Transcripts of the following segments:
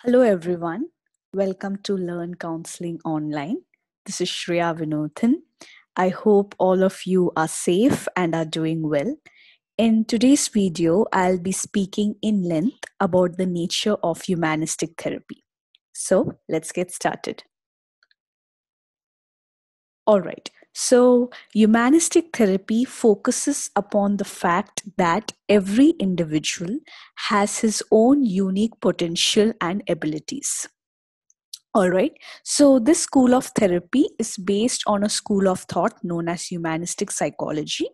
Hello, everyone. Welcome to Learn Counseling Online. This is Shreya Vinothan. I hope all of you are safe and are doing well. In today's video, I'll be speaking in length about the nature of humanistic therapy. So, let's get started. All right. So, humanistic therapy focuses upon the fact that every individual has his own unique potential and abilities. All right. So, this school of therapy is based on a school of thought known as humanistic psychology.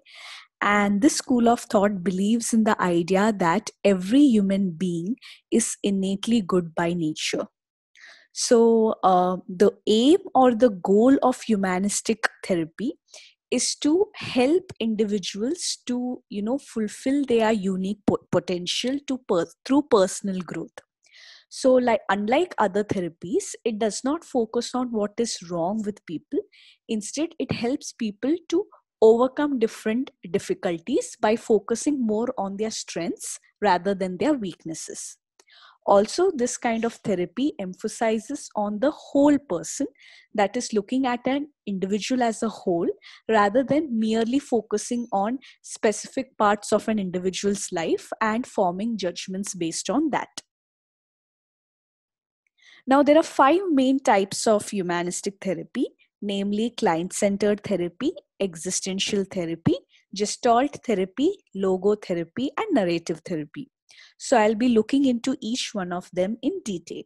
And this school of thought believes in the idea that every human being is innately good by nature. So, the aim or the goal of humanistic therapy is to help individuals to, fulfill their unique potential through personal growth. So, like unlike other therapies, it does not focus on what is wrong with people. Instead, it helps people to overcome different difficulties by focusing more on their strengths rather than their weaknesses. Also, this kind of therapy emphasizes on the whole person, that is looking at an individual as a whole rather than merely focusing on specific parts of an individual's life and forming judgments based on that. Now, there are 5 main types of humanistic therapy, namely client-centered therapy, existential therapy, Gestalt therapy, Logotherapy, and narrative therapy. So I'll be looking into each one of them in detail.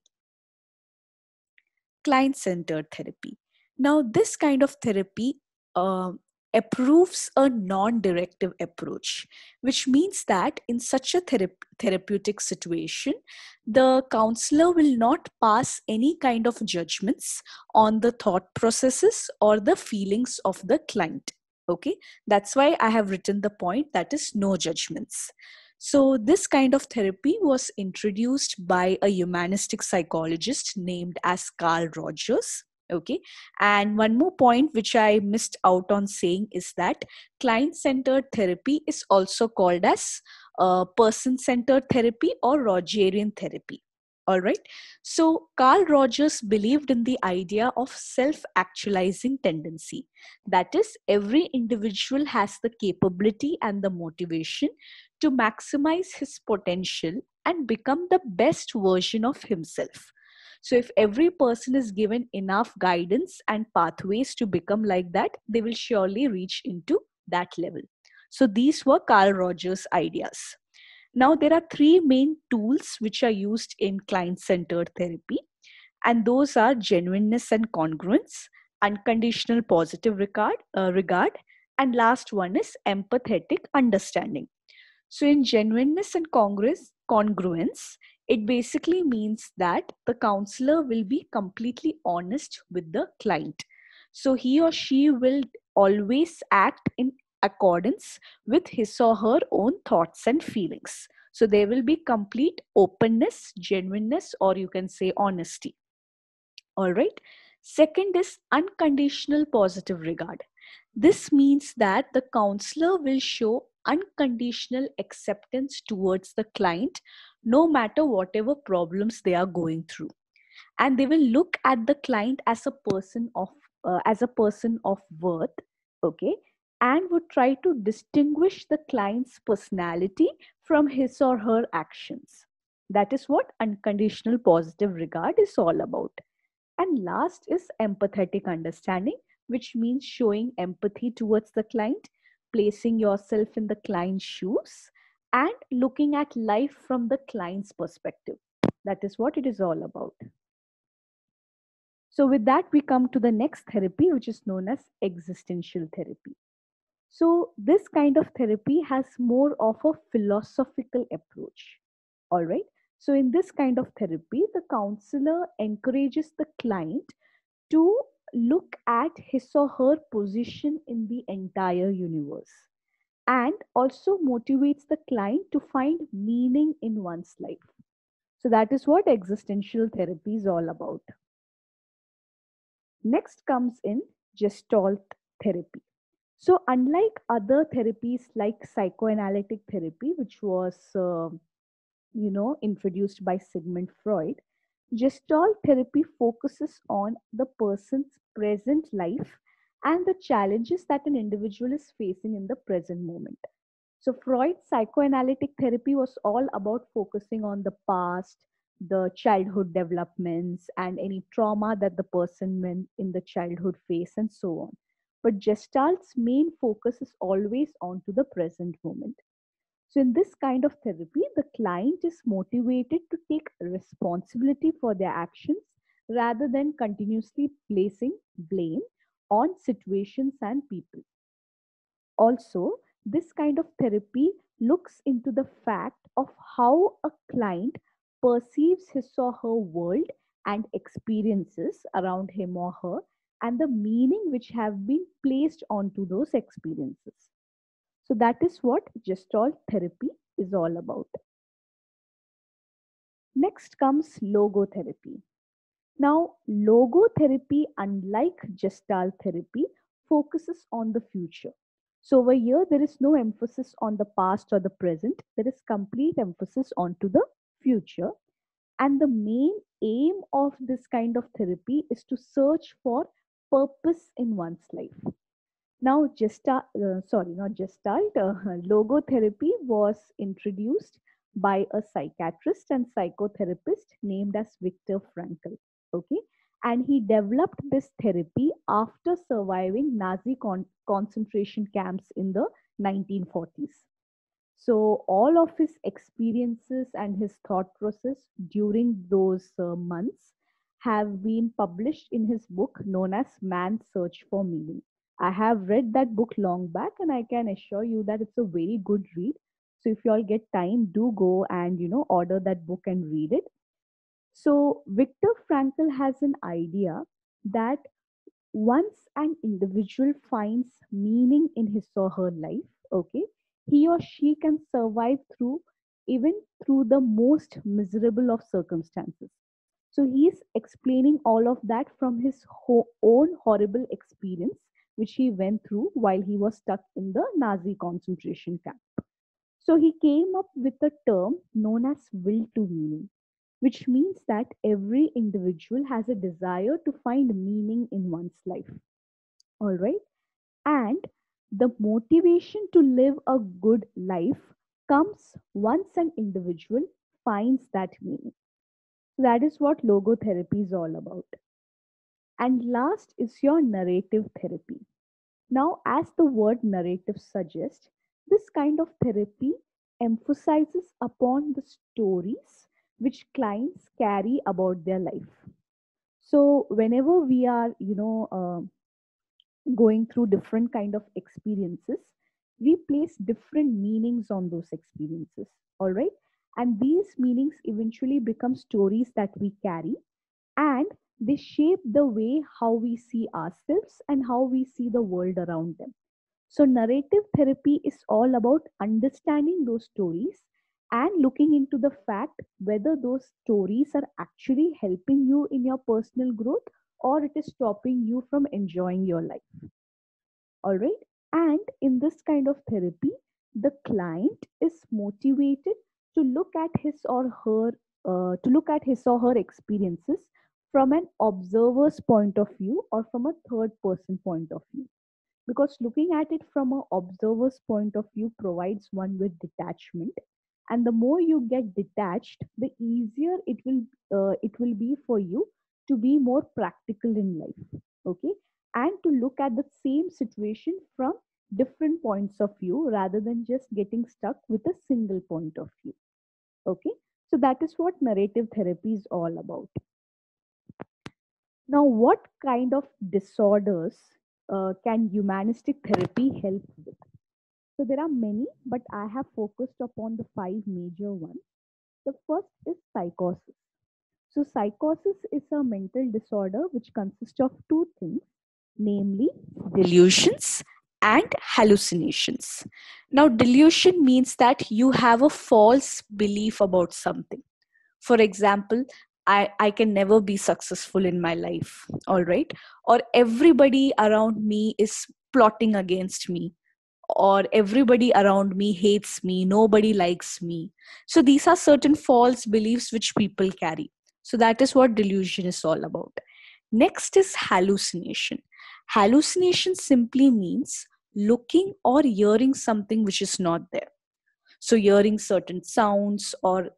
Client-centered therapy. Now, this kind of therapy approves a non-directive approach, which means that in such a therapeutic situation, the counselor will not pass any kind of judgments on the thought processes or the feelings of the client. Okay, that's why I have written the point, that is no judgments. So, this kind of therapy was introduced by a humanistic psychologist named as Carl Rogers. Okay, and one more point which I missed out on saying is that client centered therapy is also called as person centered therapy or Rogerian therapy. All right. So, Carl Rogers believed in the idea of self actualizing tendency. That is, every individual has the capability and the motivation to maximize his potential and become the best version of himself. So, if every person is given enough guidance and pathways to become like that, they will surely reach into that level. So, these were Carl Rogers' ideas. Now, there are 3 main tools which are used in client centered therapy, and those are genuineness and congruence, unconditional positive regard, and last one is empathetic understanding. So, in genuineness and congruence, it basically means that the counselor will be completely honest with the client. So, he or she will always act in accordance with his or her own thoughts and feelings. So, there will be complete openness, genuineness, or you can say honesty. All right. Second is unconditional positive regard. This means that the counselor will show unconditional acceptance towards the client no matter whatever problems they are going through, and they will look at the client as a person of worth. Okay, and would try to distinguish the client's personality from his or her actions. That is what unconditional positive regard is all about. And last is empathetic understanding, which means showing empathy towards the client, placing yourself in the client's shoes, and looking at life from the client's perspective. That is what it is all about. So, with that, we come to the next therapy, which is known as existential therapy. So, this kind of therapy has more of a philosophical approach. All right. So, in this kind of therapy, the counselor encourages the client to look at his or her position in the entire universe, and also motivates the client to find meaning in one's life. So, that is what existential therapy is all about. Next comes in Gestalt therapy. So, unlike other therapies like psychoanalytic therapy, which was introduced by Sigmund Freud, Gestalt therapy focuses on the person's present life and the challenges that an individual is facing in the present moment. So, Freud's psychoanalytic therapy was all about focusing on the past, the childhood developments, and any trauma that the person went in the childhood face, and so on. But Gestalt's main focus is always on to the present moment. So, in this kind of therapy, the client is motivated to take responsibility for their actions rather than continuously placing blame on situations and people. Also, this kind of therapy looks into the fact of how a client perceives his or her world and experiences around him or her, and the meaning which have been placed onto those experiences. So that is what Gestalt therapy is all about. Next comes logotherapy. Now, logotherapy, unlike Gestalt therapy, focuses on the future. So over here, there is no emphasis on the past or the present. There is complete emphasis onto the future. And the main aim of this kind of therapy is to search for purpose in one's life. Now, not Gestalt, logotherapy was introduced by a psychiatrist and psychotherapist named as Viktor Frankl. Okay, and he developed this therapy after surviving Nazi concentration camps in the 1940s. So, all of his experiences and his thought process during those months have been published in his book known as Man's Search for Meaning. I have read that book long back, and I can assure you that it's a very good read. So, if you all get time, do go and order that book and read it. So, Viktor Frankl has an idea that once an individual finds meaning in his or her life, okay, he or she can survive through even through the most miserable of circumstances. So he is explaining all of that from his own horrible experience which he went through while he was stuck in the Nazi concentration camp. So he came up with a term known as will to meaning, which means that every individual has a desire to find meaning in one's life. All right. And the motivation to live a good life comes once an individual finds that meaning. So that is what logotherapy is all about. And last is your narrative therapy. Now, as the word narrative suggests, this kind of therapy emphasizes upon the stories which clients carry about their life. So, whenever we are, going through different kind of experiences, we place different meanings on those experiences. All right, and these meanings eventually become stories that we carry, and they shape the way how we see ourselves and how we see the world around them. So, narrative therapy is all about understanding those stories and looking into the fact whether those stories are actually helping you in your personal growth or it is stopping you from enjoying your life. All right. And in this kind of therapy, the client is motivated to look at his or her experiences from an observer's point of view or from a third person point of view, because looking at it from an observer's point of view provides one with detachment, and the more you get detached, the easier it will be for you to be more practical in life. Okay, and to look at the same situation from different points of view rather than just getting stuck with a single point of view. Okay, so that is what narrative therapy is all about. Now, what kind of disorders can humanistic therapy help with? So, there are many, but I have focused upon the five major ones. The first is psychosis. So, psychosis is a mental disorder which consists of two things, namely delusions and hallucinations. Now, delusion means that you have a false belief about something. For example, I can never be successful in my life, all right? Or everybody around me is plotting against me, or everybody around me hates me, nobody likes me. So these are certain false beliefs which people carry. So that is what delusion is all about. Next is hallucination. Hallucination simply means looking or hearing something which is not there. So hearing certain sounds, or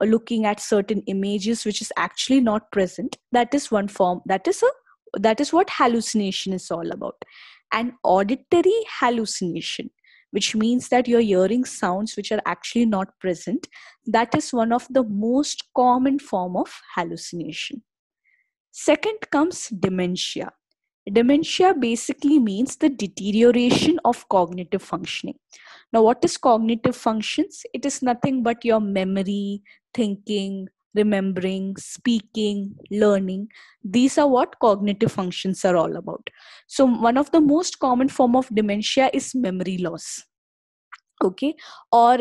looking at certain images which is actually not present, that is one form, that is what hallucination is all about. And auditory hallucination, which means that you're hearing sounds which are actually not present, that is one of the most common form of hallucination. Second comes dementia. Dementia basically means the deterioration of cognitive functioning. Now, what is cognitive functions? It is nothing but your memory, thinking, remembering, speaking, learning. These are what cognitive functions are all about. So one of the most common form of dementia is memory loss. Okay. Or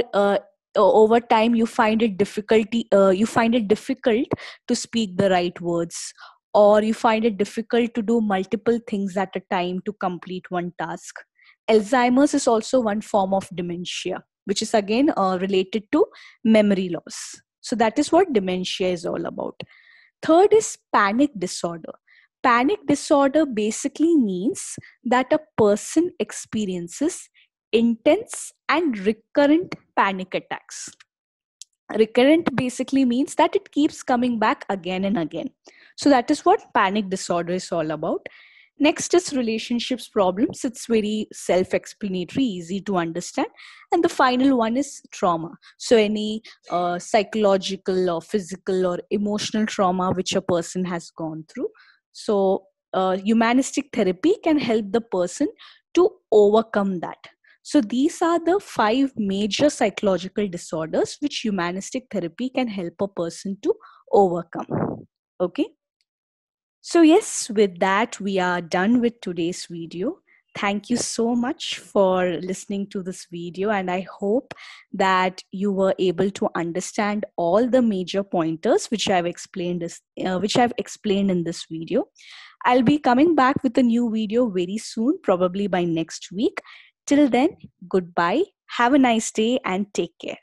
over time you find it difficult to speak the right words, or you find it difficult to do multiple things at a time to complete one task. Alzheimer's is also one form of dementia, which is again related to memory loss. So that is what dementia is all about. Third is panic disorder. Panic disorder basically means that a person experiences intense and recurrent panic attacks. Recurrent basically means that it keeps coming back again and again. So that is what panic disorder is all about. Next is relationships problems. It's very self-explanatory, easy to understand. And the final one is trauma. So any psychological or physical or emotional trauma which a person has gone through. So humanistic therapy can help the person to overcome that. So these are the 5 major psychological disorders which humanistic therapy can help a person to overcome. Okay. So yes, with that, we are done with today's video. Thank you so much for listening to this video, and I hope that you were able to understand all the major pointers which I've explained in this video. I'll be coming back with a new video very soon, probably by next week. Till then, goodbye. Have a nice day and take care.